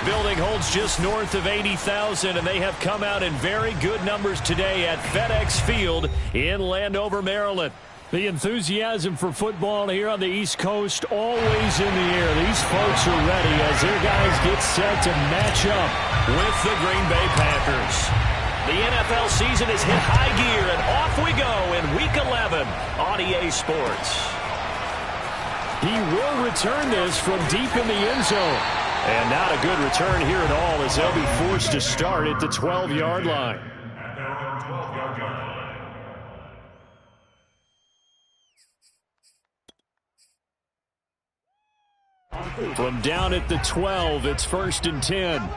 building holds just north of 80,000, and they have come out in very good numbers today at FedEx Field in Landover, Maryland. The enthusiasm for football here on the East Coast always in the air. These folks are ready as their guys get set to match up with the Green Bay Packers. The NFL season is hit high gear, and off we go in Week 11 on EA Sports. He will return this from deep in the end zone. And not a good return here at all as they'll be forced to start at the 12-yard line. From down at the 12, it's 1st and 10.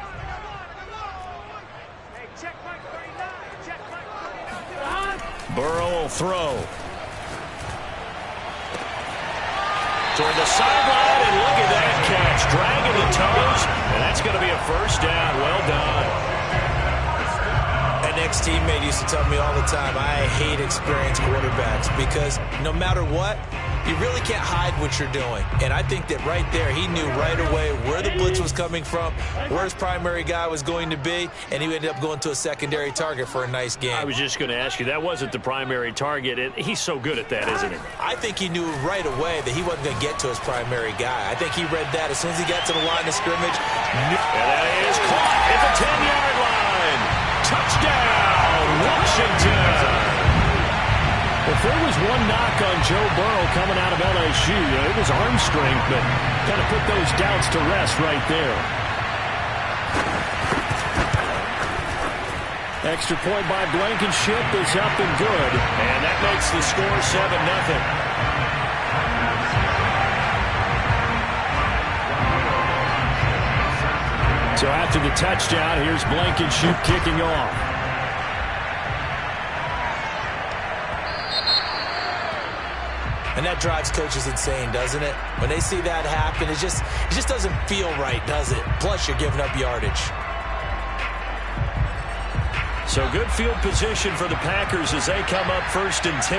Burrow will throw. Toward the sideline, and look at that catch. Dragging the toes, and that's going to be a first down. Well done. An ex-teammate used to tell me all the time, I hate experienced quarterbacks because no matter what, you really can't hide what you're doing. And I think that right there, he knew right away where the blitz was coming from, where his primary guy was going to be, and he ended up going to a secondary target for a nice game. I was just going to ask you, that wasn't the primary target, and he's so good at that, isn't he? I think he knew right away that he wasn't going to get to his primary guy. I think he read that as soon as he got to the line of scrimmage. And that is caught at the 10-yard line. Touchdown, Washington. If there was one knock on Joe Burrow coming out of LSU, it was arm strength, but kind of put those doubts to rest right there. Extra point by Blankenship is up and good, and that makes the score 7-0. So after the touchdown, here's Blankenship kicking off. And that drives coaches insane, doesn't it? When they see that happen, it just doesn't feel right, does it? Plus, you're giving up yardage. So good field position for the Packers as they come up 1st and 10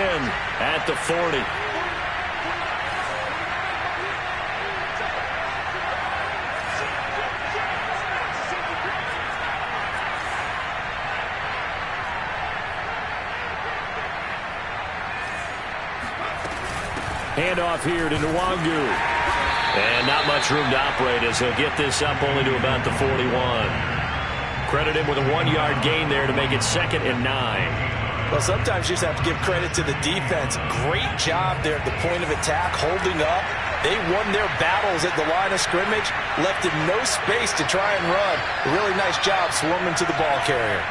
at the 40. Handoff here to Nwangu. And not much room to operate as he'll get this up only to about the 41. Credit him with a 1-yard gain there to make it 2nd and 9. Well, sometimes you just have to give credit to the defense. Great job there at the point of attack, holding up. They won their battles at the line of scrimmage, left him no space to try and run. A really nice job swarming to the ball carrier.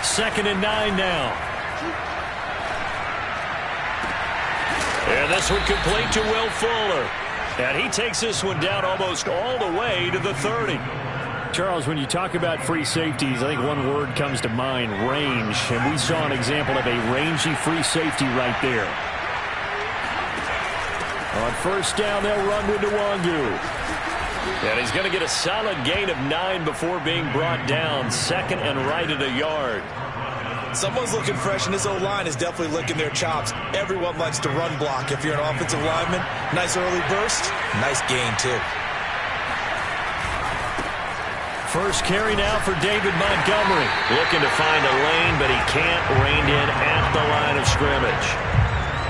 2nd and 9 now. And this one complete to Will Fuller. And he takes this one down almost all the way to the 30. Charles, when you talk about free safeties, I think one word comes to mind, range. And we saw an example of a rangy free safety right there. On 1st down, they'll run with Nwangu. And he's going to get a solid gain of 9 before being brought down. 2nd and right at a yard. Someone's looking fresh, and this O-line is definitely licking their chops. Everyone likes to run block. If you're an offensive lineman, nice early burst, nice gain, too. First carry now for David Montgomery. Looking to find a lane, but he can't rein in at the line of scrimmage.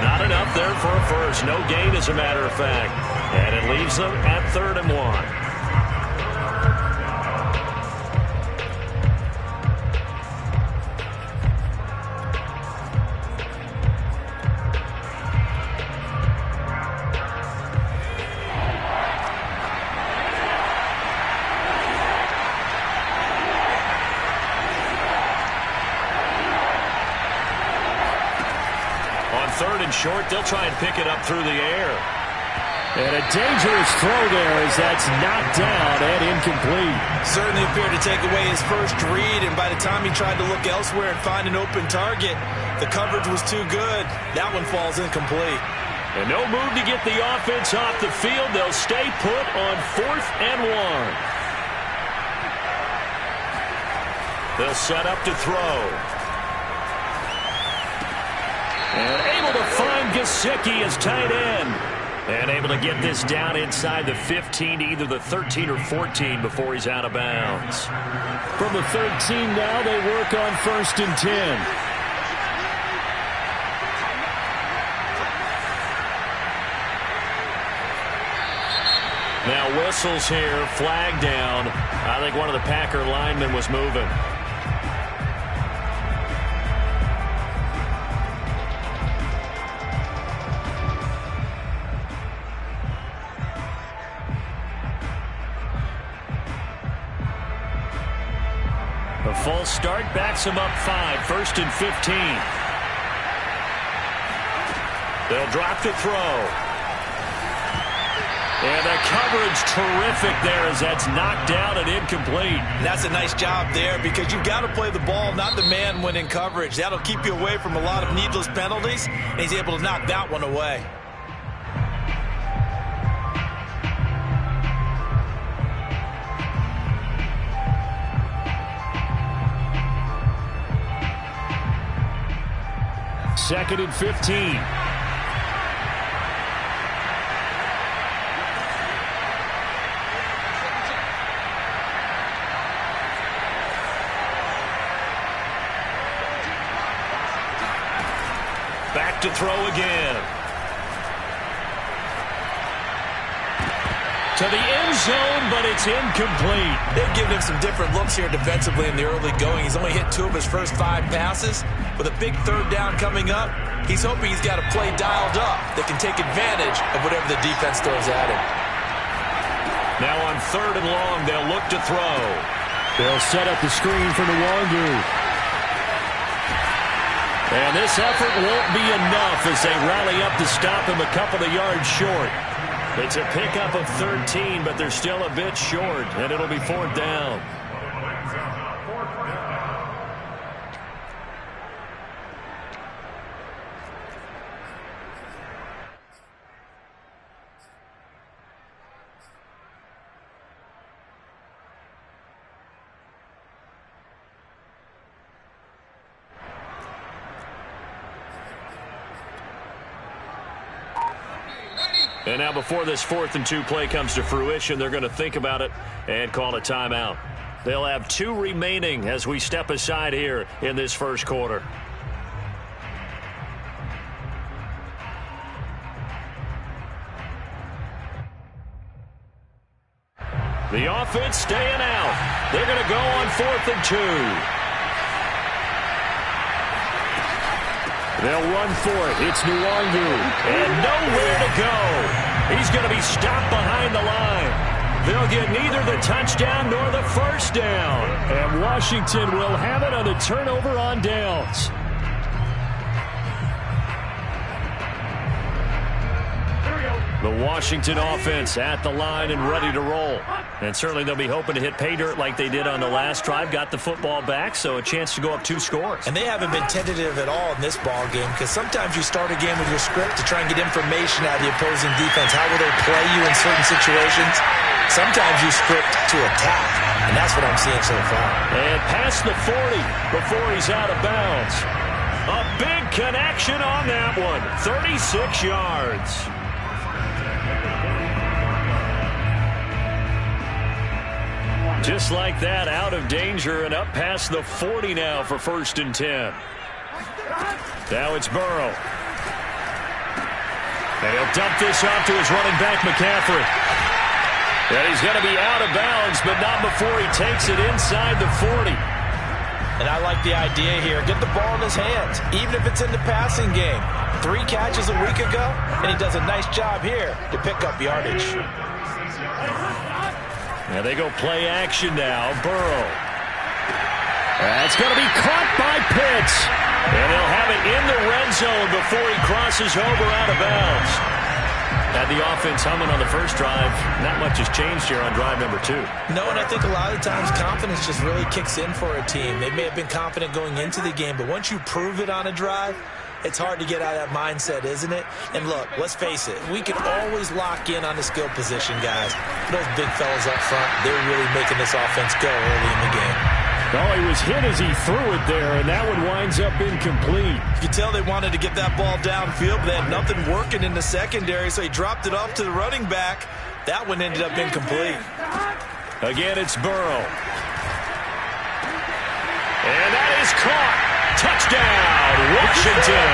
Not enough there for a first. No gain, as a matter of fact. And it leaves them at 3rd and 1. Short, they'll try and pick it up through the air. And a dangerous throw there as that's knocked down and incomplete. Certainly appeared to take away his first read, and by the time he tried to look elsewhere and find an open target, the coverage was too good. That one falls incomplete. And no move to get the offense off the field. They'll stay put on 4th and 1. They'll set up to throw. And able to find Gesicki as tight end. And able to get this down inside the 15 to either the 13 or 14 before he's out of bounds. From the 13 now, they work on 1st and 10. Now whistles here, flag down. I think one of the Packer linemen was moving. A false start backs him up 5, 1st and 15. They'll drop to throw. And the coverage terrific there as that's knocked down and incomplete. That's a nice job there because you've got to play the ball, not the man when in coverage. That'll keep you away from a lot of needless penalties, and he's able to knock that one away. Second and 15. Back to throw again. To the end zone, but it's incomplete. They've given him some different looks here defensively in the early going. He's only hit 2 of his first 5 passes. With a big 3rd down coming up, he's hoping he's got a play dialed up that can take advantage of whatever the defense throws at him. Now on 3rd and long, they'll look to throw. They'll set up the screen for Nwangu. And this effort won't be enough as they rally up to stop him a couple of yards short. It's a pickup of 13, but they're still a bit short, and it'll be 4th down. And now before this 4th and 2 play comes to fruition, they're going to think about it and call a timeout. They'll have 2 remaining as we step aside here in this first quarter. The offense staying out. They're going to go on 4th and 2. They'll run for it. It's Nwangu. And nowhere to go. He's going to be stopped behind the line. They'll get neither the touchdown nor the first down. And Washington will have it on the turnover on downs. The Washington offense at the line and ready to roll. And certainly they'll be hoping to hit pay dirt like they did on the last drive. Got the football back, so a chance to go up 2 scores. And they haven't been tentative at all in this ball game because sometimes you start a game with your script to try and get information out of the opposing defense. How will they play you in certain situations? Sometimes you script to attack, and that's what I'm seeing so far. And past the 40 before he's out of bounds. A big connection on that one. 36 yards. Just like that, out of danger and up past the 40 now for 1st and 10. Now it's Burrow. And he'll dump this off to his running back, McCaffrey. And he's going to be out of bounds, but not before he takes it inside the 40. And I like the idea here. Get the ball in his hands, even if it's in the passing game. 3 catches a week ago, and he does a nice job here to pick up yardage. And they go play action now. Burrow. That's going to be caught by Pitts. And they'll have it in the red zone before he crosses over out of bounds. Had the offense humming on the first drive. Not much has changed here on drive number 2. No, and I think a lot of times confidence just really kicks in for a team. They may have been confident going into the game, but once you prove it on a drive, it's hard to get out of that mindset, isn't it? And look, let's face it, we can always lock in on the skill position, guys. Those big fellas up front, they're really making this offense go early in the game. Oh, he was hit as he threw it there, and that one winds up incomplete. You can tell they wanted to get that ball downfield, but they had nothing working in the secondary, so he dropped it off to the running back. That one ended up incomplete. Again, it's Burrow. And that is caught. Touchdown, Washington.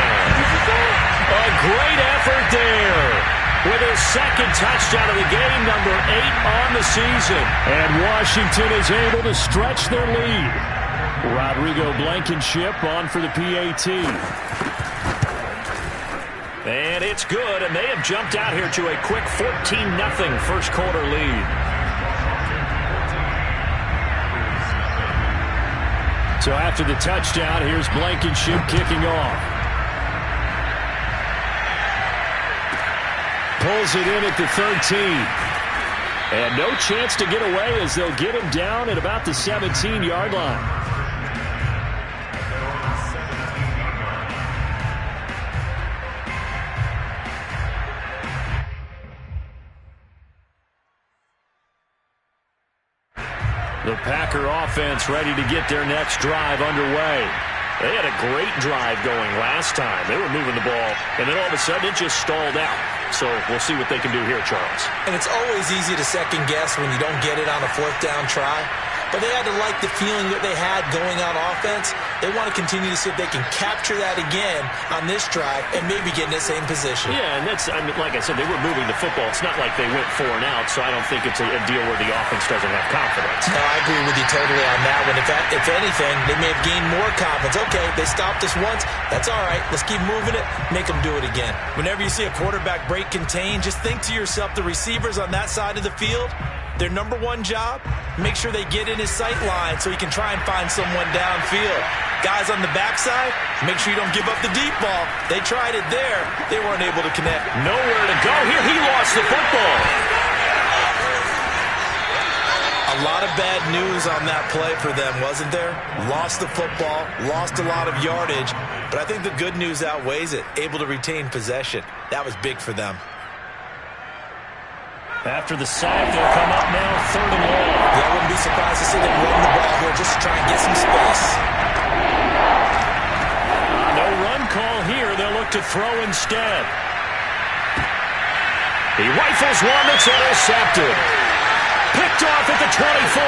A great effort there. With his second touchdown of the game, number 8 on the season. And Washington is able to stretch their lead. Rodrigo Blankenship on for the PAT. And it's good, and they have jumped out here to a quick 14-0 first quarter lead. So after the touchdown, here's Blankenship kicking off. Pulls it in at the 13. And no chance to get away as they'll get him down at about the 17-yard line. The Packer offense ready to get their next drive underway. They had a great drive going last time. They were moving the ball, and then all of a sudden it just stalled out. So we'll see what they can do here, Charles. And it's always easy to second guess when you don't get it on a fourth down try. But they had to like the feeling that they had going on offense. They want to continue to see if they can capture that again on this drive and maybe get in the same position. Yeah, and that's, I mean, like I said, they were moving the football. It's not like they went 4 and out, so I don't think it's a deal where the offense doesn't have confidence. No, I agree with you totally on that one. If anything, they may have gained more confidence. Okay, they stopped us once. That's all right. Let's keep moving it. Make them do it again. Whenever you see a quarterback break contain, just think to yourself, the receivers on that side of the field, their number one job, make sure they get in his sight line so he can try and find someone downfield. Guys on the backside, make sure you don't give up the deep ball. They tried it there. They weren't able to connect. Nowhere to go here. He lost the football. A lot of bad news on that play for them, wasn't there? Lost the football, lost a lot of yardage, but I think the good news outweighs it. Able to retain possession. That was big for them. After the sack, they'll come up now, 3rd and long. Yeah, I wouldn't be surprised to see them run the ball here just to try and get some space. No run call here. They'll look to throw instead. He rifles one that's intercepted. Picked off at the 24.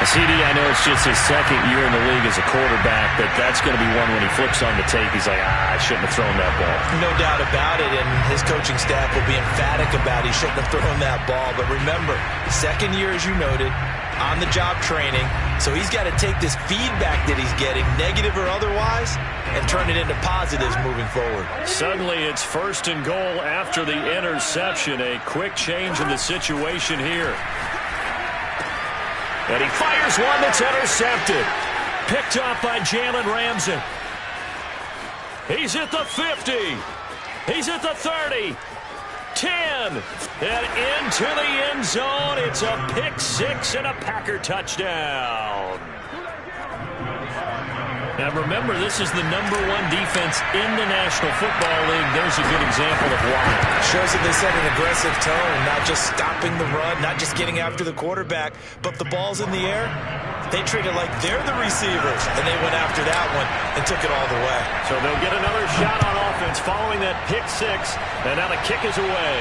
CD, I know it's just his second year in the league as a quarterback, but that's going to be one when he flips on the tape. He's like, I shouldn't have thrown that ball. No doubt about it, and his coaching staff will be emphatic about he shouldn't have thrown that ball. But remember, second year, as you noted, on-the-job training, so he's got to take this feedback that he's getting, negative or otherwise, and turn it into positives moving forward. Suddenly, it's 1st and goal after the interception. A quick change in the situation here. And he fires one that's intercepted. Picked off by Jalen Ramsey. He's at the 50. He's at the 30. 10. And into the end zone. It's a pick 6 and a Packer touchdown. Now remember, this is the number 1 defense in the National Football League. There's a good example of why. Shows that they set an aggressive tone, not just stopping the run, not just getting after the quarterback, but the ball's in the air. They treat it like they're the receivers, and they went after that one and took it all the way. So they'll get another shot on offense following that pick 6, and now the kick is away.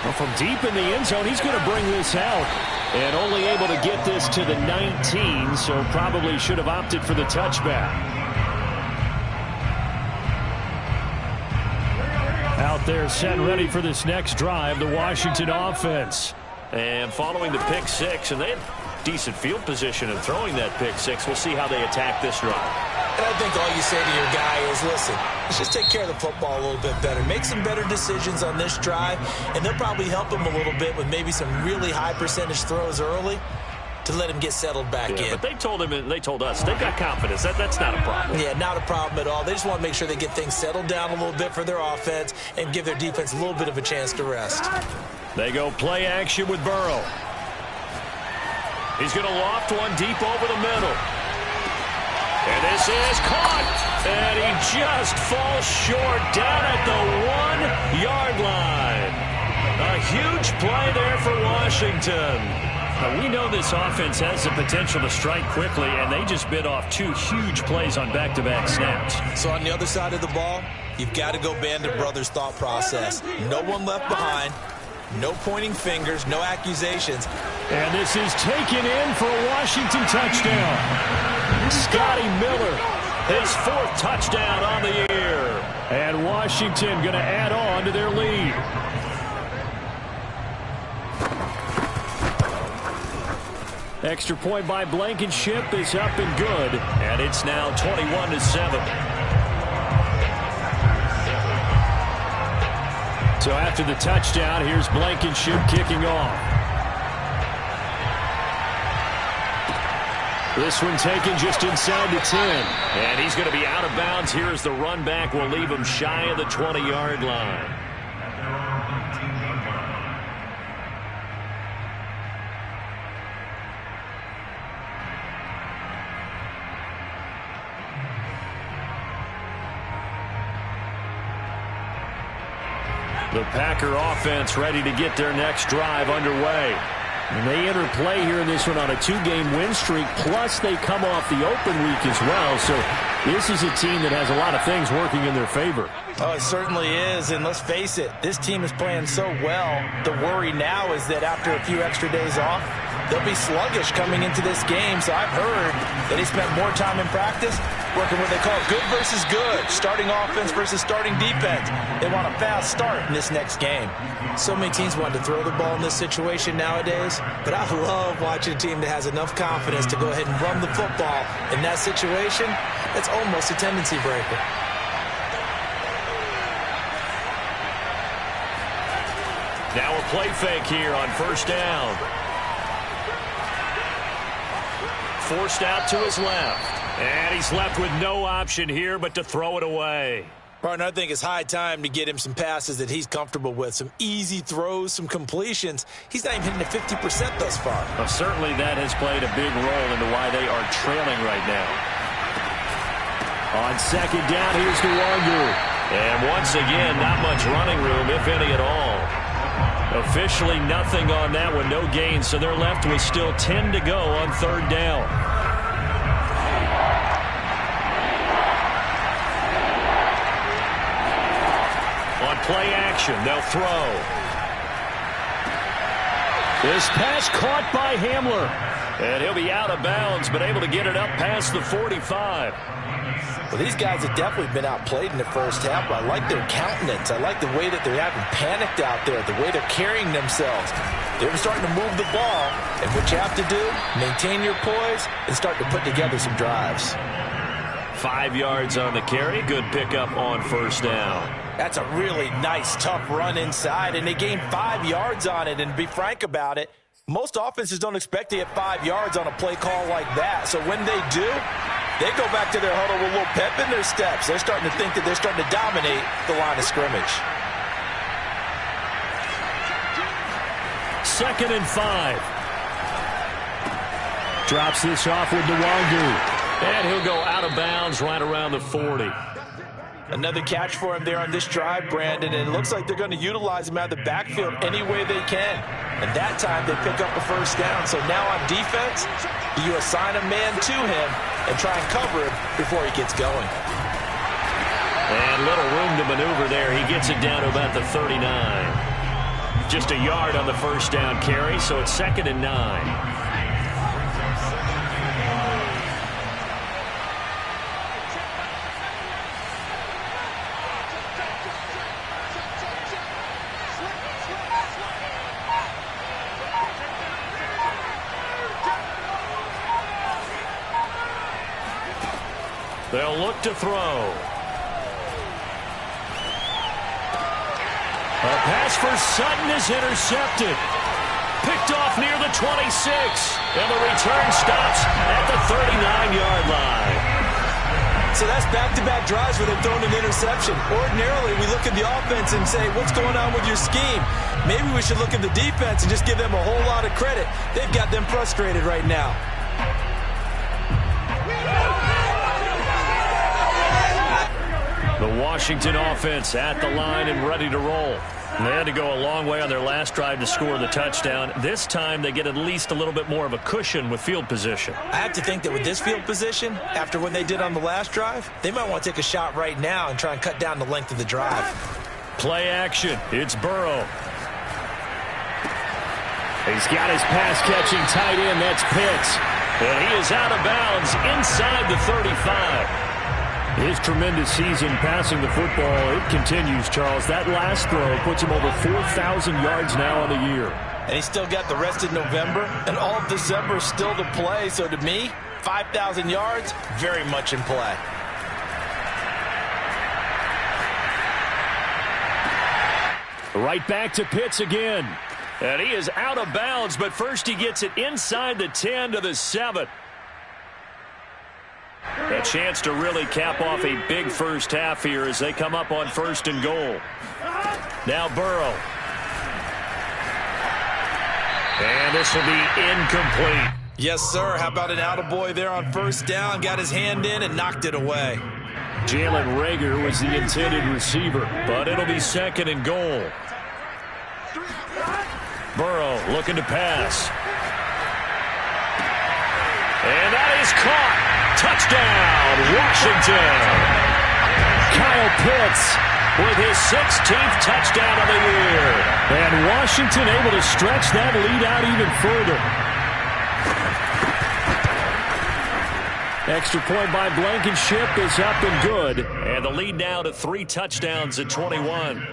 Well, from deep in the end zone, he's going to bring this out. And only able to get this to the 19, so probably should have opted for the touchback. Out there set and ready for this next drive, the Washington offense. And following the pick 6, and they had decent field position in throwing that pick 6. We'll see how they attack this drive. And I think all you say to your guy is, listen, let's just take care of the football a little bit better. Make some better decisions on this drive, and they'll probably help him a little bit with maybe some really high percentage throws early to let him get settled back in. But they told him, and they told us, they've got confidence. That's not a problem. Yeah, not a problem at all. They just want to make sure they get things settled down a little bit for their offense and give their defense a little bit of a chance to rest. They go play action with Burrow. He's going to loft one deep over the middle. And this is caught. And he just falls short down at the 1-yard line. A huge play there for Washington. Washington. We know this offense has the potential to strike quickly, and they just bit off 2 huge plays on back-to-back snaps. So on the other side of the ball, you've got to go Band of Brothers thought process. No one left behind, no pointing fingers, no accusations. And this is taken in for a Washington touchdown. Scotty Miller, his 4th touchdown on the year. And Washington going to add on to their lead. Extra point by Blankenship is up and good. And it's now 21-7. So after the touchdown, here's Blankenship kicking off. This one taken just inside the 10. And he's going to be out of bounds here as the run back will leave him shy of the 20-yard line. The Packer offense ready to get their next drive underway. And they enter play here in this one on a 2-game win streak, plus they come off the open week as well. So this is a team that has a lot of things working in their favor. Oh, it certainly is, and let's face it, this team is playing so well. The worry now is that after a few extra days off, they'll be sluggish coming into this game. So I've heard that he spent more time in practice working what they call good versus good, starting offense versus starting defense. They want a fast start in this next game. So many teams want to throw the ball in this situation nowadays, but I love watching a team that has enough confidence to go ahead and run the football in that situation. That's almost a tendency breaker. Now a play fake here on first down. Forced out to his left. And he's left with no option here but to throw it away. Partner, I think it's high time to get him some passes that he's comfortable with. Some easy throws, some completions. He's not even hitting the 50% thus far. Well, certainly that has played a big role into why they are trailing right now. On second down, here's Nwangu. And once again, not much running room, if any at all. Officially nothing on that one, no gain. So they're left with still 10 to go on third down. On play action, they'll throw. This pass caught by Hamler. And he'll be out of bounds, but able to get it up past the 45. Well, these guys have definitely been outplayed in the first half, but I like their countenance. I like the way that they're having panicked out there, the way they're carrying themselves. They're starting to move the ball, and what you have to do, maintain your poise and start to put together some drives. 5 yards on the carry. Good pickup on first down. That's a really nice, tough run inside, and they gained 5 yards on it. And to be frank about it, most offenses don't expect to get 5 yards on a play call like that. So when they do, they go back to their huddle with a little pep in their steps. They're starting to think that they're starting to dominate the line of scrimmage. 2nd and 5. Drops this off with Nwangu. And he'll go out of bounds right around the 40. Another catch for him there on this drive, Brandon, and it looks like they're going to utilize him out of the backfield any way they can. And that time they pick up a first down. So now on defense, do you assign a man to him and try and cover him before he gets going? And little room to maneuver there. He gets it down to about the 39. Just a yard on the first down carry, so it's 2nd and 9. They'll look to throw. A pass for Sutton is intercepted. Picked off near the 26. And the return stops at the 39-yard line. So that's back-to-back drives where they've thrown an interception. Ordinarily, we look at the offense and say, what's going on with your scheme? Maybe we should look at the defense and just give them a whole lot of credit. They've got them frustrated right now. The Washington offense at the line and ready to roll. They had to go a long way on their last drive to score the touchdown. This time they get at least a little bit more of a cushion with field position. I have to think that with this field position, after what they did on the last drive, they might want to take a shot right now and try and cut down the length of the drive. Play action. It's Burrow. He's got his pass-catching tight end. That's Pitts. And he is out of bounds inside the 35. His tremendous season passing the football, it continues, Charles. That last throw puts him over 4,000 yards now on the year. And he's still got the rest of November and all of December still to play. So to me, 5,000 yards, very much in play. Right back to Pitts again. And he is out of bounds, but first he gets it inside the 10 to the 7. A chance to really cap off a big first half here as they come up on 1st and goal. Now Burrow. And this will be incomplete. Yes, sir. How about an attaboy there on 1st down? Got his hand in and knocked it away. Jalen Reagor was the intended receiver, but it'll be 2nd and goal. Burrow looking to pass. And that is caught. Touchdown, Washington. Kyle Pitts with his 16th touchdown of the year. And Washington able to stretch that lead out even further. Extra point by Blankenship is up and good. And the lead now to 3 touchdowns at 21.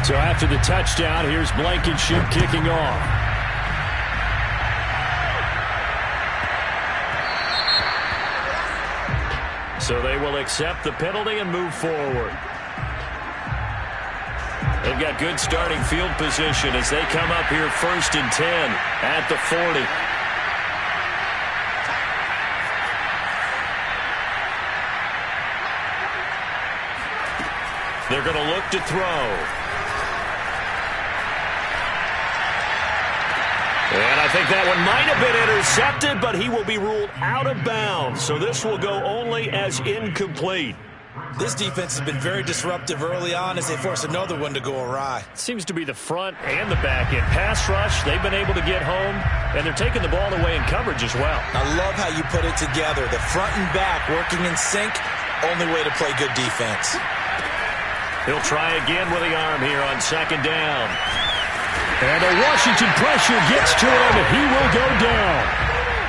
So after the touchdown, here's Blankenship kicking off. So they will accept the penalty and move forward. They've got good starting field position as they come up here 1st and 10 at the 40. They're going to look to throw. And I think that one might have been intercepted, but he will be ruled out of bounds. So this will go only as incomplete. This defense has been very disruptive early on as they force another one to go awry. Seems to be the front and the back end. Pass rush, they've been able to get home, and they're taking the ball away in coverage as well. I love how you put it together. The front and back working in sync, only way to play good defense. He'll try again with the arm here on 2nd down. And the Washington pressure gets to him, and he will go down.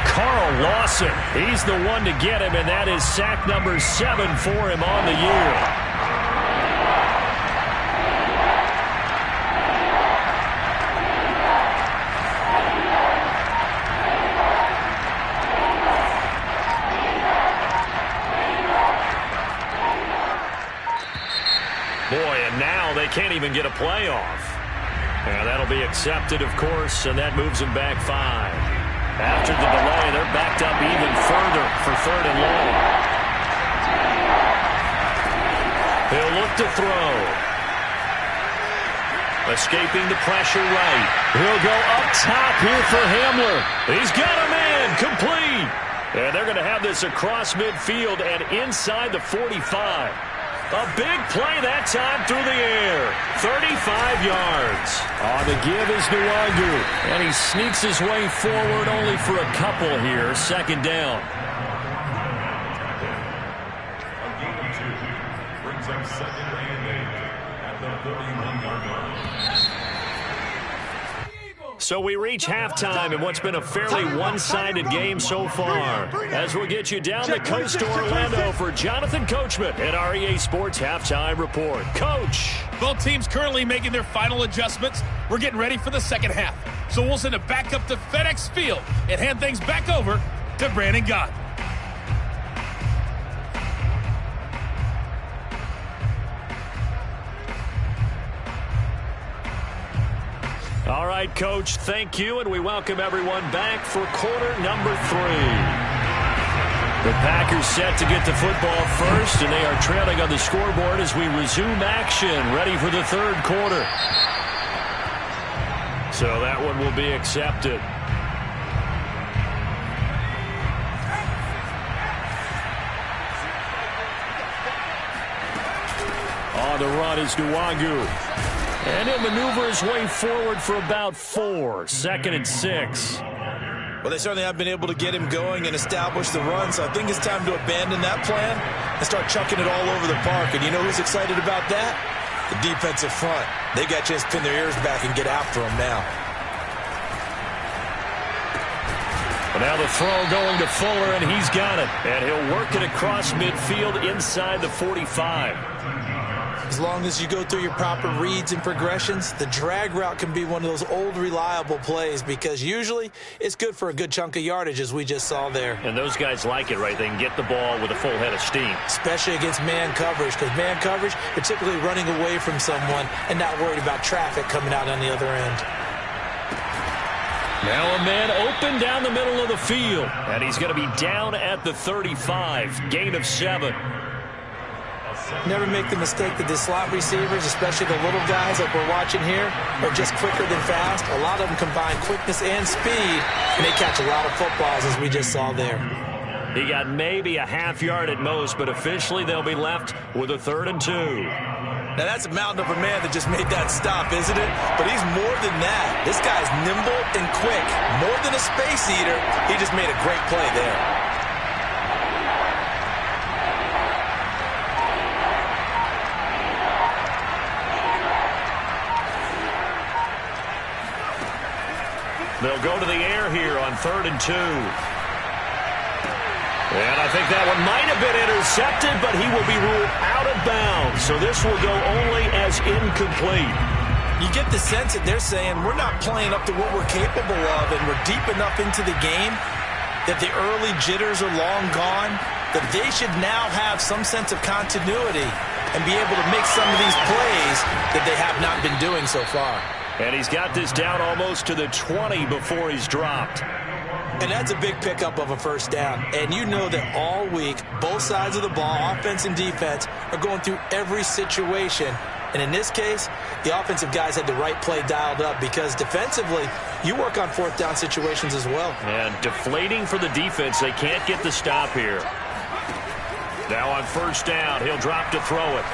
Carl Lawson, he's the one to get him, and that is sack number 7 for him on the year. Boy, and now they can't even get a play off. And that'll be accepted, of course, and that moves them back 5. After the delay, they're backed up even further for 3rd and long. He'll look to throw. Escaping the pressure right. He'll go up top here for Hamler. He's got him in. Complete. And they're going to have this across midfield and inside the 45. A big play that time through the air. 35 yards. On the give is Nwangu. And he sneaks his way forward only for a couple here. 2nd down. Brings up 2nd and 8 at the 31-yard line. So we reach halftime in what's been a fairly one-sided game so far. As we'll get you down the coast to Orlando for Jonathan Coachman at our EA Sports Halftime Report. Coach. Both teams currently making their final adjustments. We're getting ready for the second half. So we'll send it back up to FedEx Field and hand things back over to Brandon Gott. All right, Coach, thank you, and we welcome everyone back for quarter number 3. The Packers set to get the football first, and they are trailing on the scoreboard as we resume action, ready for the 3rd quarter. So that one will be accepted. on the run is Nwangu. And he'll maneuver his way forward for about 4. 2nd and 6. Well, they certainly have been able to get him going and establish the run, so I think it's time to abandon that plan and start chucking it all over the park. And you know who's excited about that? The defensive front. They got a chance to pin their ears back and get after him now. But now the throw going to Fuller, and he's got it. And he'll work it across midfield inside the 45. As long as you go through your proper reads and progressions, the drag route can be one of those old reliable plays because usually it's good for a good chunk of yardage, as we just saw there. And those guys like it, right? They can get the ball with a full head of steam. Especially against man coverage, because man coverage, you're typically running away from someone and not worried about traffic coming out on the other end. Now a man open down the middle of the field. And he's going to be down at the 35. Gain of 7. Never make the mistake that the slot receivers, especially the little guys like we're watching here, are just quicker than fast. A lot of them combine quickness and speed, and they catch a lot of footballs, as we just saw there. He got maybe a half yard at most, but officially they'll be left with a 3rd and 2. Now, that's a mountain of a man that just made that stop, isn't it? But he's more than that. This guy's nimble and quick. More than a space eater, he just made a great play there. They'll go to the air here on 3rd and 2. And I think that one might have been intercepted, but he will be ruled out of bounds. So this will go only as incomplete. You get the sense that they're saying we're not playing up to what we're capable of, and we're deep enough into the game that the early jitters are long gone, that they should now have some sense of continuity and be able to make some of these plays that they have not been doing so far. And he's got this down almost to the 20 before he's dropped. And that's a big pickup of a 1st down. And you know that all week, both sides of the ball, offense and defense, are going through every situation. And in this case, the offensive guys had the right play dialed up because defensively, you work on 4th down situations as well. And deflating for the defense. They can't get the stop here. Now on 1st down, he'll drop to throw it.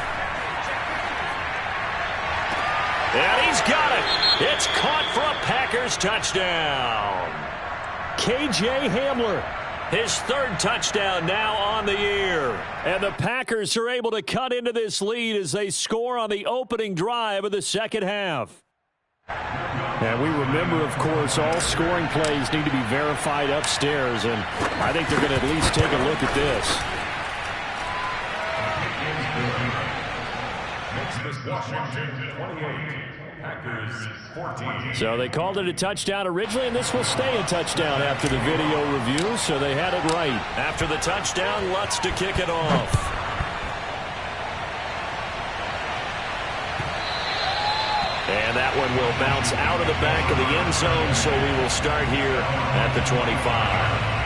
And he's got it. It's caught for a Packers touchdown. K.J. Hamler, his 3rd touchdown now on the year. And the Packers are able to cut into this lead as they score on the opening drive of the 2nd half. And we remember, of course, all scoring plays need to be verified upstairs. And I think they're going to at least take a look at this. Washington 28, Packers 14. So they called it a touchdown originally, and this will stay a touchdown after the video review, so they had it right. After the touchdown, Lutz to kick it off. And that one will bounce out of the back of the end zone, so we will start here at the 25.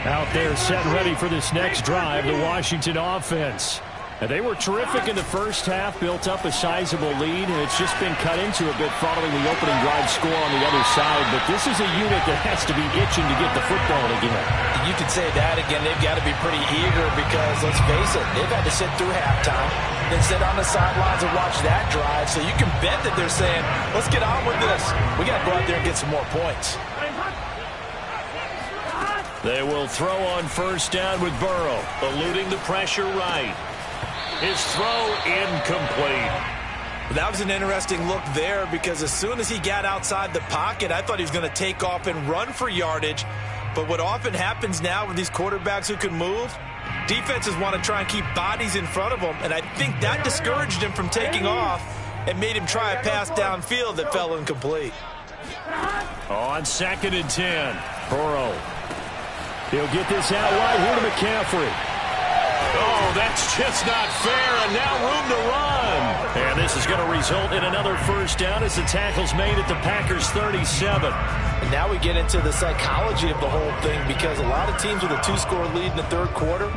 Out there set and ready for this next drive, the Washington offense. And they were terrific in the 1st half, built up a sizable lead, and it's just been cut into a bit following the opening drive score on the other side. But this is a unit that has to be itching to get the football again. You could say that again. They've got to be pretty eager because, let's face it, they've had to sit through halftime, then sit on the sidelines and watch that drive. So you can bet that they're saying, let's get on with this. We got to go out there and get some more points. They will throw on 1st down with Burrow, eluding the pressure right. His throw incomplete. That was an interesting look there because as soon as he got outside the pocket, I thought he was going to take off and run for yardage. But what often happens now with these quarterbacks who can move, defenses want to try and keep bodies in front of them, and I think that discouraged him from taking off and made him try a pass downfield that fell incomplete. On 2nd and 10, Burrow. He'll get this out wide here to McCaffrey. Oh, that's just not fair, and now room to run. And this is going to result in another 1st down as the tackle's made at the Packers' 37. And now we get into the psychology of the whole thing because a lot of teams with a 2-score lead in the 3rd quarter,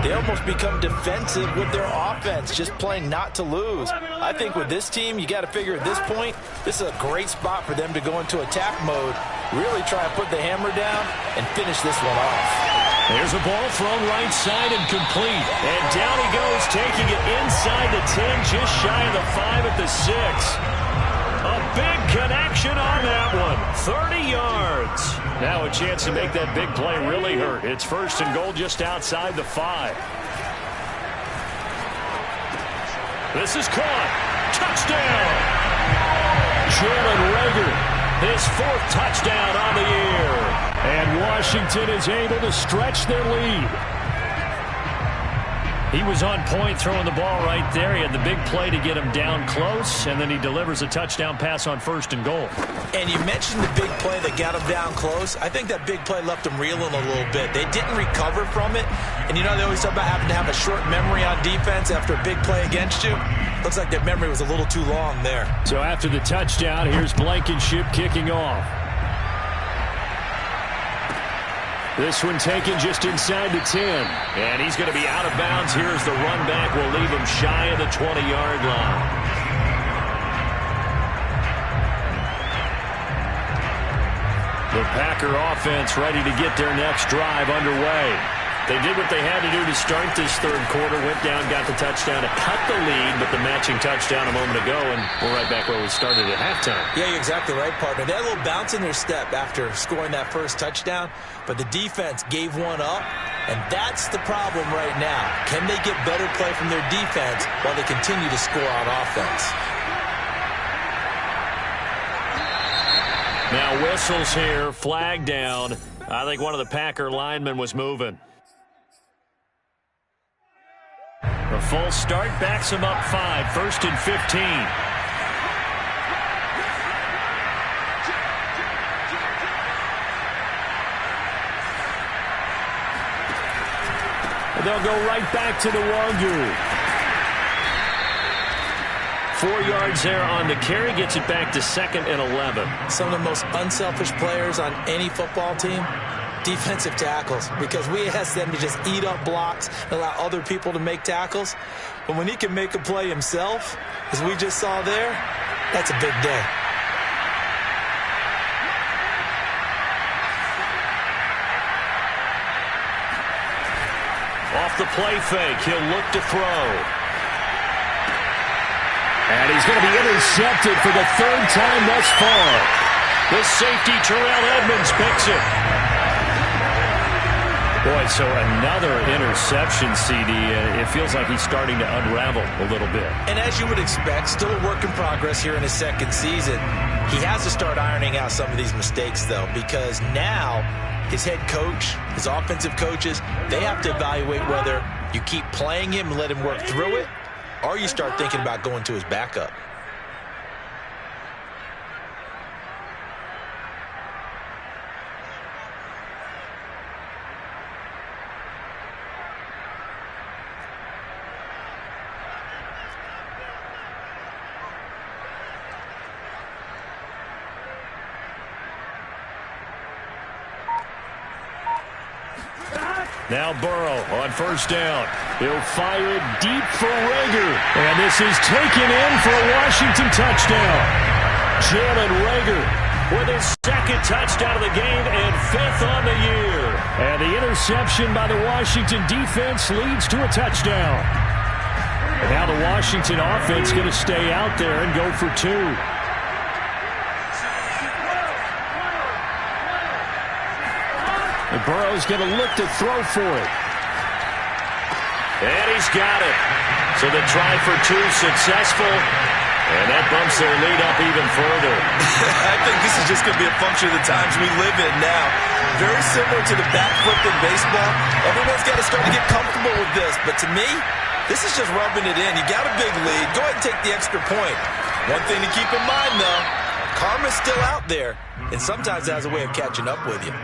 they almost become defensive with their offense, just playing not to lose. I think with this team, you got to figure at this point, this is a great spot for them to go into attack mode, really try and put the hammer down and finish this one off. There's a ball thrown right side and complete. And down he goes, taking it inside the 10, just shy of the 5 at the 6. A big connection on that one. 30 yards. Now a chance to make that big play really hurt. It's first and goal just outside the 5. This is caught. Touchdown. Jalen Reagor, his 4th touchdown on the year. And Washington is able to stretch their lead. He was on point throwing the ball right there. He had the big play to get him down close, and then he delivers a touchdown pass on first and goal. And you mentioned the big play that got him down close. I think that big play left him reeling a little bit. They didn't recover from it. And you know, they always talk about having to have a short memory on defense after a big play against you. Looks like that memory was a little too long there. So after the touchdown, here's Blankenship kicking off. This one taken just inside the 10. And he's going to be out of bounds. Here's the run back. Will leave him shy of the 20-yard line. The Packer offense ready to get their next drive underway. They did what they had to do to start this third quarter. Went down, got the touchdown to cut the lead, but the matching touchdown a moment ago, and we're right back where we started at halftime. Yeah, you're exactly right, partner. They had a little bounce in their step after scoring that first touchdown, but the defense gave one up, and that's the problem right now. Can they get better play from their defense while they continue to score on offense? Now whistles here, flag down. I think one of the Packer linemen was moving. The full start backs him up 5, first and 15. And they'll go right back to the Wagyu. 4 yards there on the carry, gets it back to 2nd and 11. Some of the most unselfish players on any football team, defensive tackles, because we ask them to just eat up blocks and allow other people to make tackles. But when he can make a play himself, as we just saw there, that's a big day. Off the play fake, he'll look to throw. And he's going to be intercepted for the 3rd time thus far. The safety, Terrell Edmonds, picks it. Boy, so another interception, CD. It feels like he's starting to unravel a little bit. And as you would expect, still a work in progress here in his 2nd season. He has to start ironing out some of these mistakes, though, because now his head coach, his offensive coaches, they have to evaluate whether you keep playing him and let him work through it, or you start thinking about going to his backup. Now Burrow on first down. He'll fire it deep for Reagor. And this is taken in for a Washington touchdown. Jalen Reagor with his 2nd touchdown of the game and 5th on the year. And the interception by the Washington defense leads to a touchdown. And now the Washington offense going to stay out there and go for 2. And Burrow's going to look to throw for it. And he's got it. So the try for 2 successful. And that bumps their lead up even further. I think this is just going to be a function of the times we live in now. Very similar to the back flip in baseball. Everyone's got to start to get comfortable with this. But to me, this is just rubbing it in. You got a big lead. Go ahead and take the extra point. One thing to keep in mind, though, karma's still out there. And sometimes it has a way of catching up with you.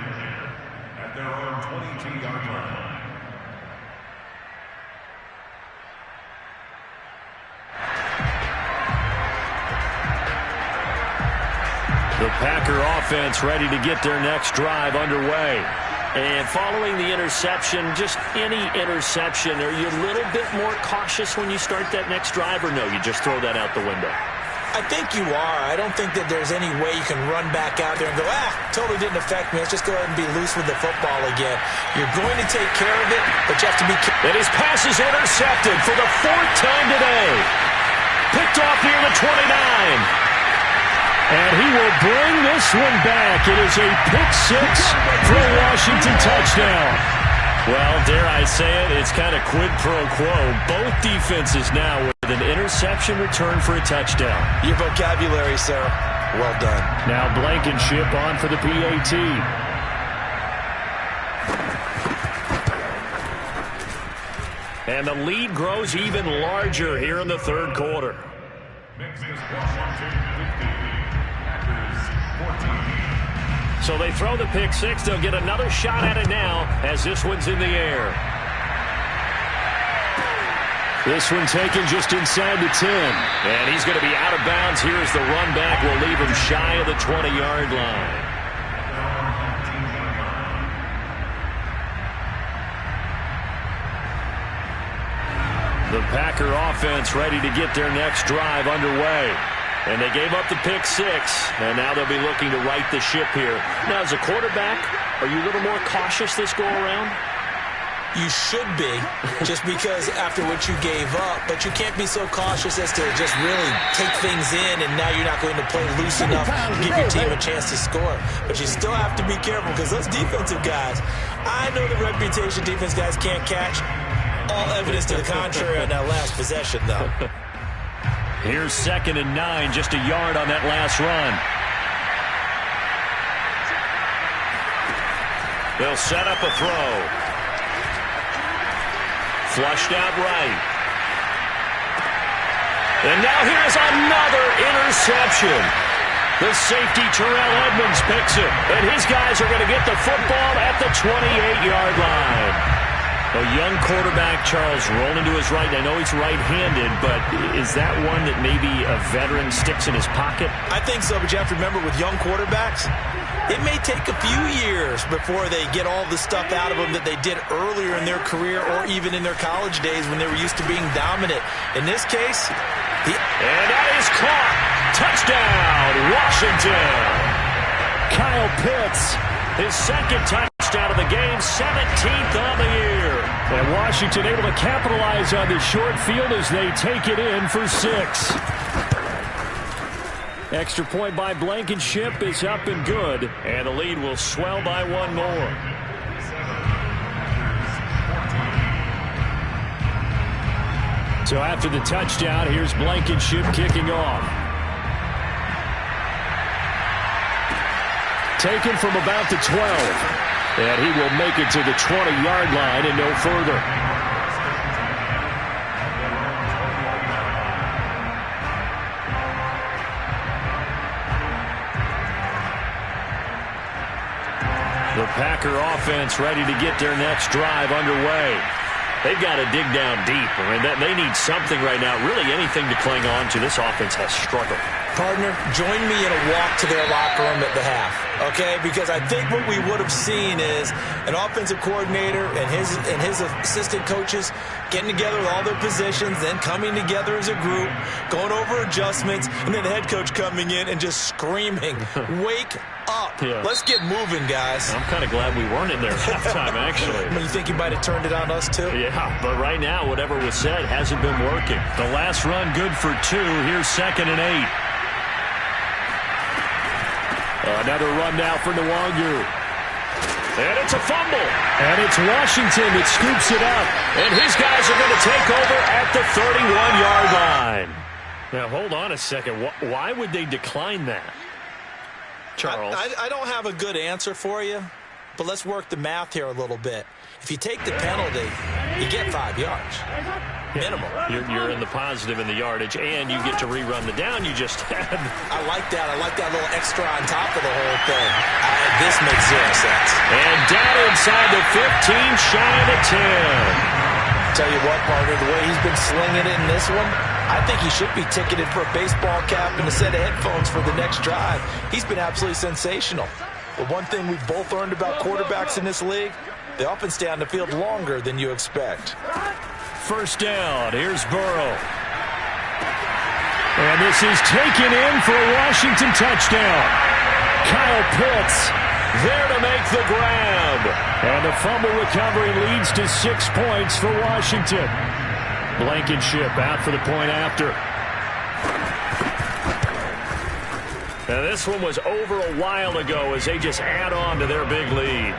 The Packer offense ready to get their next drive underway. And following the interception, just any interception, are you a little bit more cautious when you start that next drive, or no, you just throw that out the window? I think you are. I don't think that there's any way you can run back out there and go, totally didn't affect me. Let's just go ahead and be loose with the football again. You're going to take care of it, but you have to be careful. And his pass is intercepted for the 4th time today. Picked off near the 29. And he will bring this one back. It is a pick-6 for a Washington touchdown. Well, dare I say it, it's kind of quid pro quo. Both defenses now with an interception return for a touchdown. Your vocabulary, sir. Well done. Now Blankenship on for the PAT. And the lead grows even larger here in the 3rd quarter. Next is Washington 50. So they throw the pick-6. They'll get another shot at it now as this one's in the air. This one taken just inside the 10. And he's going to be out of bounds. Here's the run back. Will leave him shy of the 20-yard line. The Packer offense ready to get their next drive underway. And they gave up the pick-6, and now they'll be looking to right the ship here. Now, as a quarterback, are you a little more cautious this go-around? You should be, just because after what you gave up. But you can't be so cautious as to just really take things in, and now you're not going to play loose enough to give your team a chance to score. But you still have to be careful, because those defensive guys, I know the reputation defense guys can't catch. All evidence to the contrary on that last possession, though. Here's 2nd and 9, just a yard on that last run. They'll set up a throw. Flushed out right. And now here's another interception. The safety, Terrell Edmonds, picks it. And his guys are going to get the football at the 28-yard line. A young quarterback, Charles, rolling to his right. I know he's right-handed, but is that one that maybe a veteran sticks in his pocket? I think so, but you have to remember with young quarterbacks, it may take a few years before they get all the stuff out of them that they did earlier in their career or even in their college days when they were used to being dominant. In this case, and that is caught. Touchdown, Washington. Kyle Pitts, his 2nd touchdown of the game, 17th on the year. And Washington able to capitalize on the short field as they take it in for 6. Extra point by Blankenship is up and good. And the lead will swell by one more. So after the touchdown, here's Blankenship kicking off. Taken from about the 12. And he will make it to the 20-yard line and no further. The Packer offense ready to get their next drive underway. They've got to dig down deep. I mean, they need something right now, really anything to cling on to. This offense has struggled. Partner, join me in a walk to their locker room at the half, okay? Because I think what we would have seen is an offensive coordinator and his assistant coaches getting together with all their positions, then coming together as a group, going over adjustments, and then the head coach coming in and just screaming, wake up. Yeah. Let's get moving, guys. I'm kind of glad we weren't in there at halftime, actually. You think you might have turned it on us, too? Yeah, but right now, whatever was said hasn't been working. The last run good for 2. Here's 2nd and 8. Another run now for Nwangu. And it's a fumble. And it's Washington that scoops it up. And his guys are going to take over at the 31-yard line. Now, hold on a second. Why would they decline that, Charles? I don't have a good answer for you, but let's work the math here a little bit. If you take the penalty, you get 5 yards. Minimum. You're in the positive in the yardage, and you get to rerun the down you just had. I like that. I like that little extra on top of the whole thing. This makes 0 sense. And down inside the 15, shy of the 10. Tell you what, partner, the way he's been slinging it in this one, I think he should be ticketed for a baseball cap and a set of headphones for the next drive. He's been absolutely sensational. But one thing we've both learned about quarterbacks in this league, they often stay on the field longer than you expect. First down, here's Burrow. And this is taken in for a Washington touchdown. Kyle Pitts there to make the grab. And the fumble recovery leads to 6 points for Washington. Blankenship out for the point after. Now this one was over a while ago as they just add on to their big lead.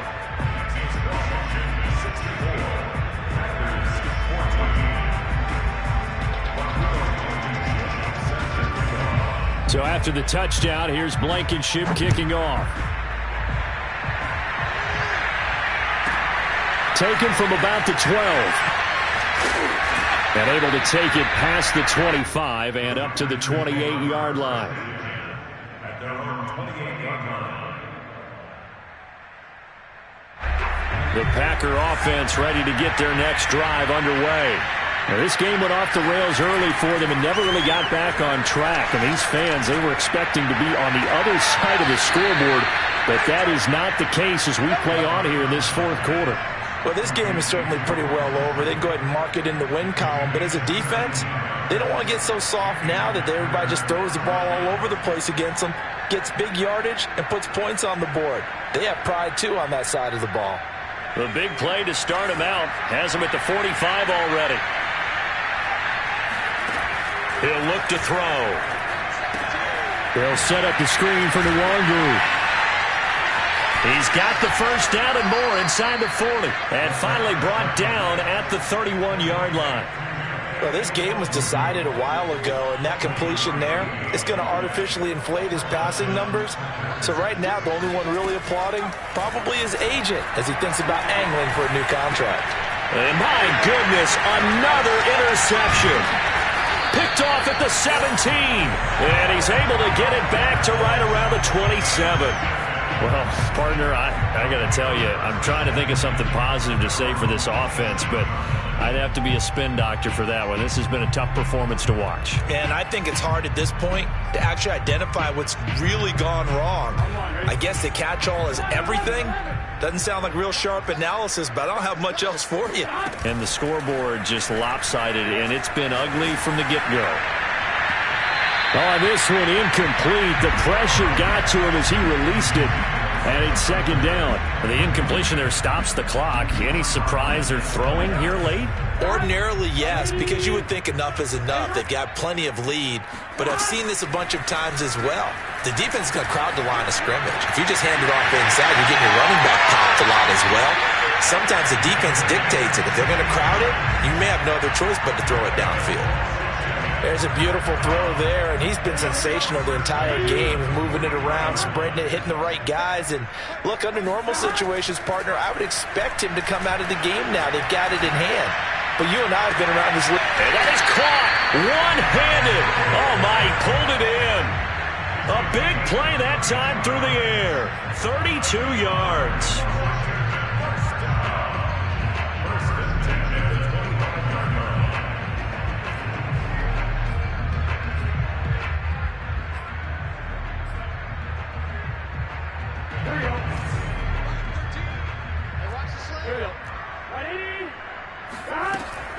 So after the touchdown, here's Blankenship kicking off. Taken from about the 12. And able to take it past the 25 and up to the 28-yard line. The Packer offense ready to get their next drive underway. Now, this game went off the rails early for them and never really got back on track. And these fans, they were expecting to be on the other side of the scoreboard, but that is not the case as we play on here in this fourth quarter. Well, this game is certainly pretty well over. They can go ahead and mark it in the win column, but as a defense, they don't want to get so soft now that everybody just throws the ball all over the place against them, gets big yardage, and puts points on the board. They have pride, too, on that side of the ball. The big play to start him out has him at the 45 already. He'll look to throw. They'll set up the screen for Nwangu. He's got the first down and more inside the 40. And finally brought down at the 31-yard line. Well, this game was decided a while ago, and that completion there is going to artificially inflate his passing numbers. So right now, the only one really applauding probably his agent as he thinks about angling for a new contract. And my goodness, another interception. Picked off at the 17. And he's able to get it back to right around the 27. Well, partner, I got to tell you, I'm trying to think of something positive to say for this offense, but I'd have to be a spin doctor for that one. This has been a tough performance to watch. And I think it's hard at this point to actually identify what's really gone wrong. I guess the catch-all is everything. Doesn't sound like real sharp analysis, but I don't have much else for you. And the scoreboard just lopsided, and it's been ugly from the get-go. Oh, this one incomplete. The pressure got to him as he released it. And it's second down. The incompletion there stops the clock. Any surprise they're throwing here late? Ordinarily, yes, because you would think enough is enough. They've got plenty of lead, but I've seen this a bunch of times as well. The defense is going to crowd the line of scrimmage. If you just hand it off inside, you're getting your running back popped a lot as well. Sometimes the defense dictates it. If they're going to crowd it, you may have no other choice but to throw it downfield. There's a beautiful throw there, and he's been sensational the entire game, moving it around, spreading it, hitting the right guys. And look, under normal situations, partner, I would expect him to come out of the game now. They've got it in hand. But you and I have been around this league. And that is caught one-handed. Oh, my, he pulled it in. A big play that time through the air. 32 yards.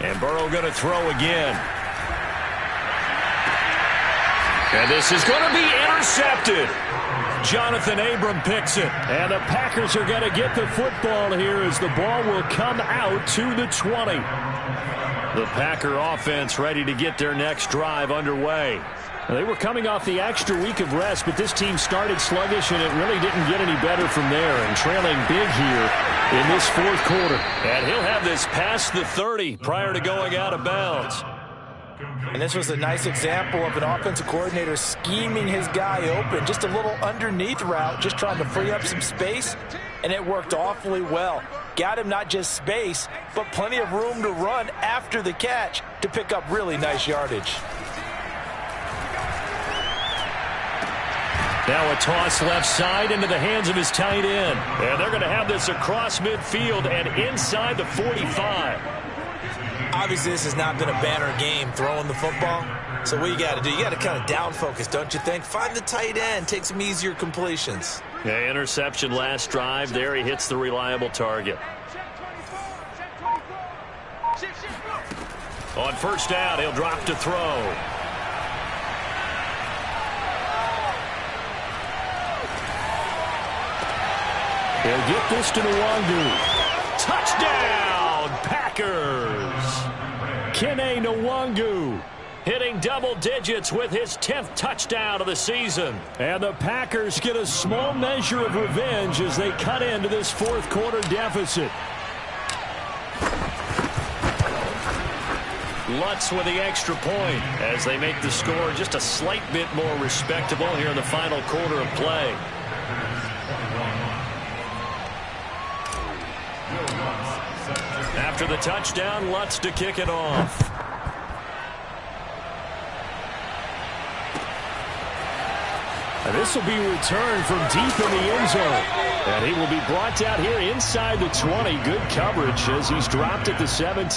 And Burrow going to throw again. And this is going to be intercepted. Jonathan Abram picks it. And the Packers are going to get the football here as the ball will come out to the 20. The Packer offense ready to get their next drive underway. They were coming off the extra week of rest, but this team started sluggish, and it really didn't get any better from there. And trailing big here in this fourth quarter. And he'll have this past the 30 prior to going out of bounds. And this was a nice example of an offensive coordinator scheming his guy open. Just a little underneath route, just trying to free up some space, and it worked awfully well. Got him not just space, but plenty of room to run after the catch to pick up really nice yardage. Now a toss left side into the hands of his tight end. And they're going to have this across midfield and inside the 45. Obviously, this has not been a banner game throwing the football. So what you got to do, you got to kind of down focus, don't you think? Find the tight end, take some easier completions. Yeah, interception last drive. There he hits the reliable target. On first down, he'll drop to throw. He'll get this to Nwangu. Touchdown, Packers! Kene Nwangu. Hitting double digits with his 10th touchdown of the season. And the Packers get a small measure of revenge as they cut into this fourth quarter deficit. Lutz with the extra point as they make the score just a slight bit more respectable here in the final quarter of play. After the touchdown, Lutz to kick it off. And this will be returned from deep in the end zone. And he will be brought down here inside the 20. Good coverage as he's dropped at the 17.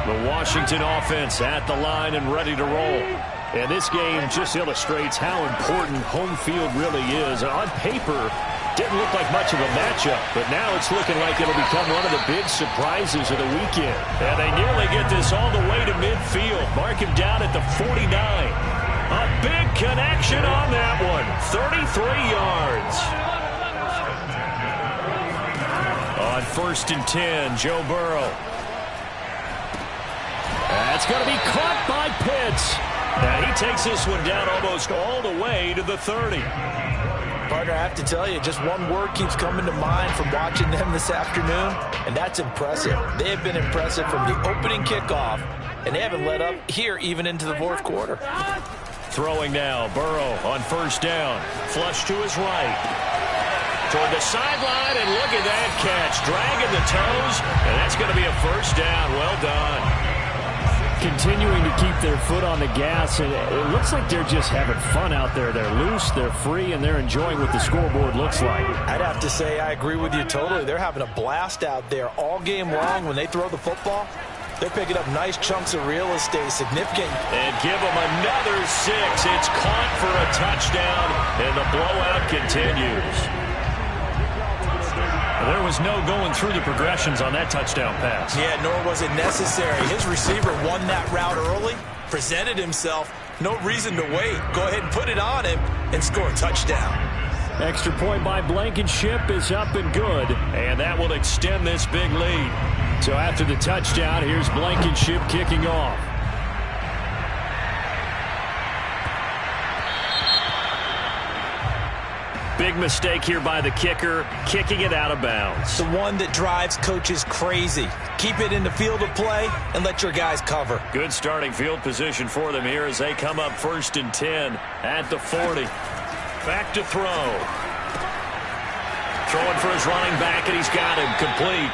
The Washington offense at the line and ready to roll. And this game just illustrates how important home field really is. On paper, didn't look like much of a matchup, but now it's looking like it'll become one of the big surprises of the weekend. And they nearly get this all the way to midfield. Mark him down at the 49. A big connection on that one. 33 yards. On first and 10, Joe Burrow. That's going to be caught by Pitts. And he takes this one down almost all the way to the 30. Partner, I have to tell you, just one word keeps coming to mind from watching them this afternoon, and that's impressive. They have been impressive from the opening kickoff, and they haven't let up here even into the fourth quarter. Throwing now, Burrow on first down. Flush to his right. Toward the sideline, and look at that catch. Dragging the toes, and that's going to be a first down. Well done. Continuing to keep their foot on the gas, and it looks like they're just having fun out there. They're loose, they're free, and they're enjoying what the scoreboard looks like. I'd have to say I agree with you totally. They're having a blast out there all game long when they throw the football. They're picking up nice chunks of real estate, significant. And give them another 6. It's caught for a touchdown, and the blowout continues. There was no going through the progressions on that touchdown pass. Yeah, nor was it necessary. His receiver won that route early, presented himself. No reason to wait. Go ahead and put it on him and score a touchdown. Extra point by Blankenship is up and good. And that will extend this big lead. So after the touchdown, here's Blankenship kicking off. Big mistake here by the kicker, kicking it out of bounds. The one that drives coaches crazy. Keep it in the field of play and let your guys cover. Good starting field position for them here as they come up first and 10 at the 40. Back to throw. Throwing for his running back, and he's got him complete.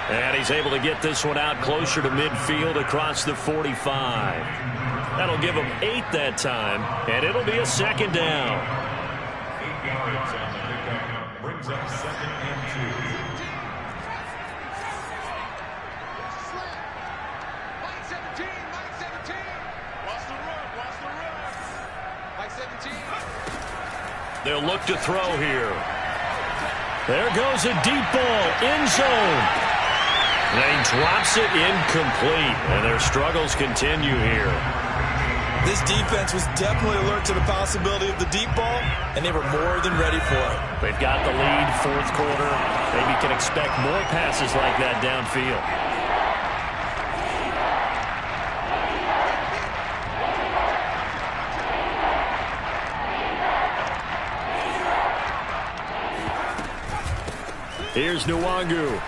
And he's able to get this one out closer to midfield across the 45. That'll give him 8 that time, and it'll be a second down. 8 yards on the pickup brings up second and 2. Mike 17. Watch the run. Mike 17. They'll look to throw here. There goes a deep ball, end zone. They drops it incomplete, and their struggles continue here. This defense was definitely alert to the possibility of the deep ball, and they were more than ready for it. They've got the lead, fourth quarter. Maybe can expect more passes like that downfield. Here's Nwangu.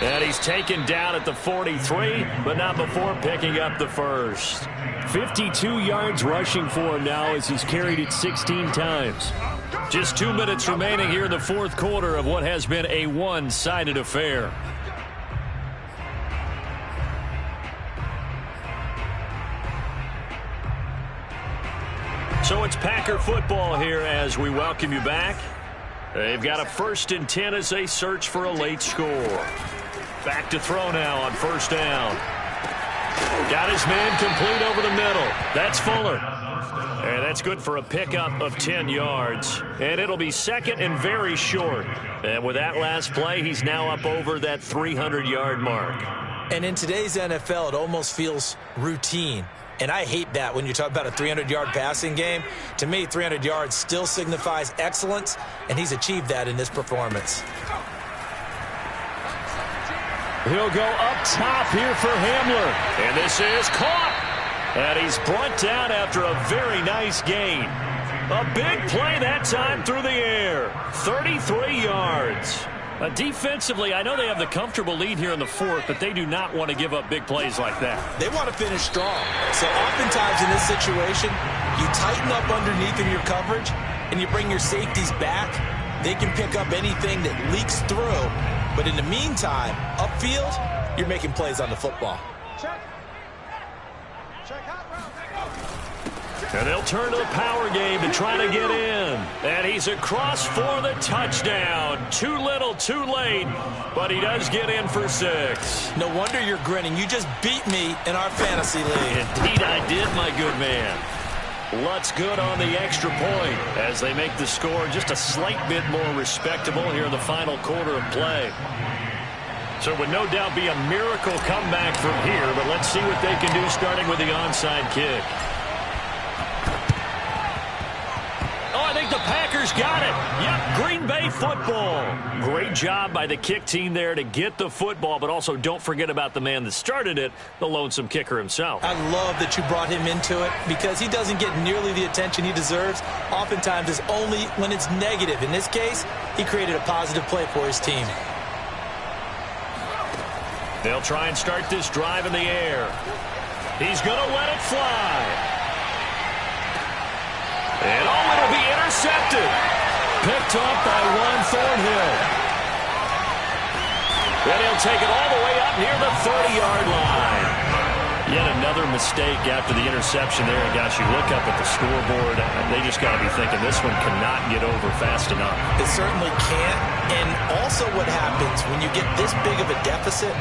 And he's taken down at the 43, but not before picking up the first. 52 yards rushing for him now as he's carried it 16 times. Just 2 minutes remaining here in the fourth quarter of what has been a one-sided affair. So it's Packer football here as we welcome you back. They've got a first and 10 as they search for a late score. Back to throw now on first down. Got his man complete over the middle. That's Fuller. And that's good for a pickup of 10 yards. And it'll be second and very short. And with that last play, he's now up over that 300-yard mark. And in today's NFL, it almost feels routine. And I hate that when you talk about a 300-yard passing game. To me, 300 yards still signifies excellence, and he's achieved that in this performance. He'll go up top here for Hamler. And this is caught. And he's brought down after a very nice gain. A big play that time through the air. 33 yards. Defensively, I know they have the comfortable lead here in the fourth, but they do not want to give up big plays like that. They want to finish strong. So oftentimes in this situation, you tighten up underneath in your coverage, and you bring your safeties back. They can pick up anything that leaks through. But in the meantime, upfield, you're making plays on the football. And they'll turn to the power game to try to get in. And he's across for the touchdown. Too little, too late. But he does get in for 6. No wonder you're grinning. You just beat me in our fantasy league. Indeed I did, my good man. Lutz good on the extra point as they make the score just a slight bit more respectable here in the final quarter of play. So it would no doubt be a miracle comeback from here, but let's see what they can do starting with the onside kick. I think the Packers got it. Yep, Green Bay football. Great job by the kick team there to get the football, but also don't forget about the man that started it, the lonesome kicker himself. I love that you brought him into it because he doesn't get nearly the attention he deserves. Oftentimes it's only when it's negative. In this case, he created a positive play for his team. They'll try and start this drive in the air. He's going to let it fly. And it'll be intercepted. Picked up by Juan Thornhill. And he'll take it all the way up near the 30-yard line. Yet another mistake after the interception there. And gosh, you look up at the scoreboard, they just got to be thinking this one cannot get over fast enough. It certainly can't. And also what happens when you get this big of a deficit,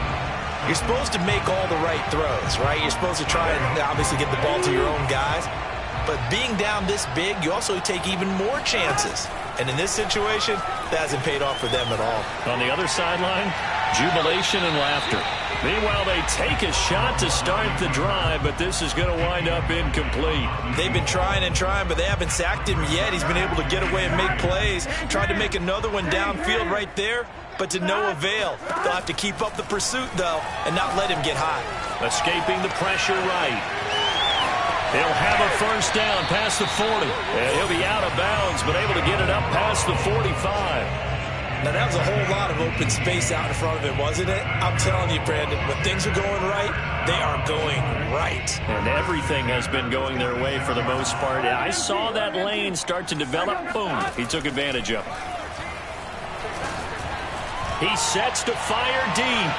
you're supposed to make all the right throws, right? You're supposed to try and obviously get the ball to your own guys. But being down this big, you also take even more chances. And in this situation, that hasn't paid off for them at all. On the other sideline, jubilation and laughter. Meanwhile, they take a shot to start the drive, but this is going to wind up incomplete. They've been trying and trying, but they haven't sacked him yet. He's been able to get away and make plays. Tried to make another one downfield right there, but to no avail. They'll have to keep up the pursuit, though, and not let him get hot. Escaping the pressure right. He'll have a first down past the 40. And he'll be out of bounds, but able to get it up past the 45. Now, that was a whole lot of open space out in front of him, wasn't it? I'm telling you, Brandon, when things are going right, they are going right. And everything has been going their way for the most part. I saw that lane start to develop. Boom. He took advantage of it. He sets to fire deep.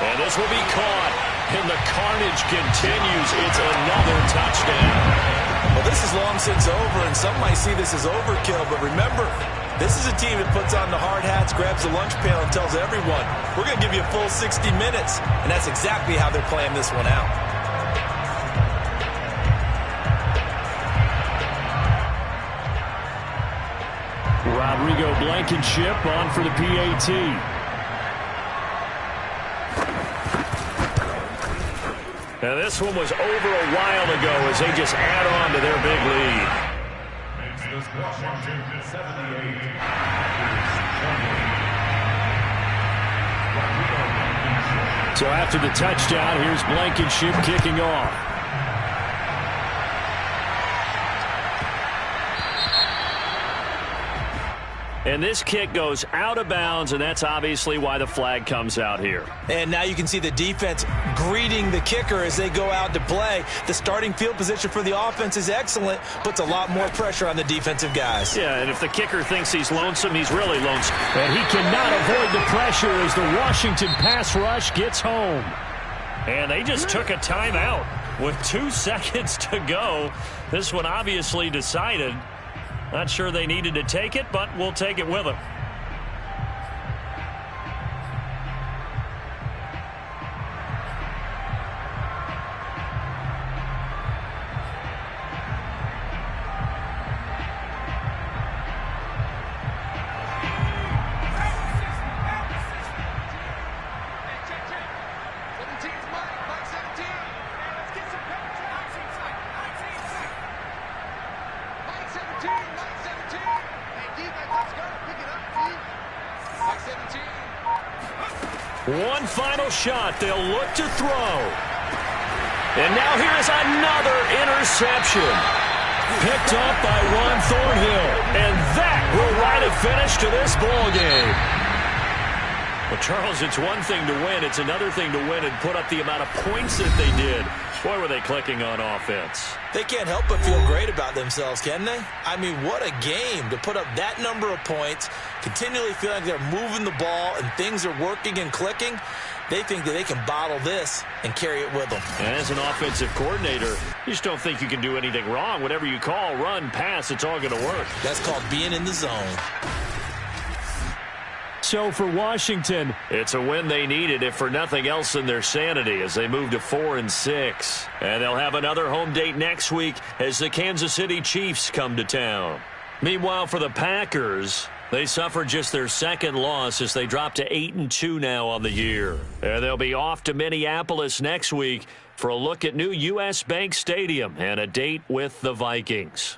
And this will be caught. And the carnage continues. It's another touchdown. Well, this is long since over, and some might see this as overkill. But remember, this is a team that puts on the hard hats, grabs the lunch pail, and tells everyone, we're going to give you a full 60 minutes. And that's exactly how they're playing this one out. Rodrigo Blankenship on for the PAT. Now this one was over a while ago as they just add on to their big lead. Makes this Washington 78. So after the touchdown, here's Blankenship kicking off. And this kick goes out of bounds, and that's obviously why the flag comes out here. And now you can see the defense greeting the kicker as they go out to play. The starting field position for the offense is excellent, puts a lot more pressure on the defensive guys. Yeah, and if the kicker thinks he's lonesome, he's really lonesome. And he cannot avoid the pressure as the Washington pass rush gets home. And they just took a timeout with 2 seconds to go. This one obviously decided. Not sure they needed to take it, but we'll take it with them. One final shot. They'll look to throw. And now here is another interception. Picked up by Juan Thornhill. And that will write a finish to this ball game. Well, Charles, it's one thing to win. It's another thing to win and put up the amount of points that they did. Boy, were they clicking on offense. They can't help but feel great about themselves, can they? I mean, what a game to put up that number of points, continually feel like they're moving the ball and things are working and clicking. They think that they can bottle this and carry it with them. And as an offensive coordinator, you just don't think you can do anything wrong. Whatever you call, run, pass, it's all going to work. That's called being in the zone. So for Washington, it's a win they needed, if for nothing else than their sanity, as they move to 4-6. And they'll have another home date next week as the Kansas City Chiefs come to town. Meanwhile, for the Packers, they suffered just their second loss as they drop to 8-2 now on the year. And they'll be off to Minneapolis next week for a look at new U.S. Bank Stadium and a date with the Vikings.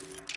You